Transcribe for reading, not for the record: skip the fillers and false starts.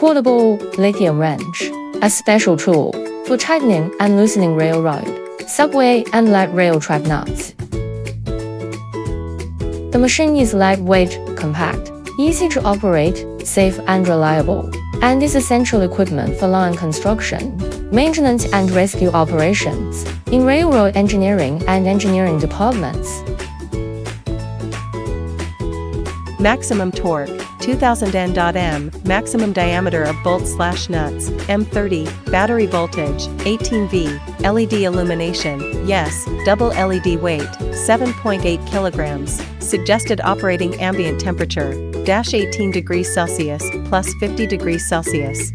portable lithium wrench, a special tool for tightening and loosening railroad, subway, and light rail track nuts. The machine is lightweight, compact, easy to operate, safe and reliable, and is essential equipment for line construction, maintenance and rescue operations in railroad engineering and engineering departments. Maximum torque, 2000 Nm, maximum diameter of bolts/nuts, M30, battery voltage, 18V, LED illumination, yes, double LED weight, 7.8 kilograms, suggested operating ambient temperature, -18 degrees Celsius, +50 degrees Celsius.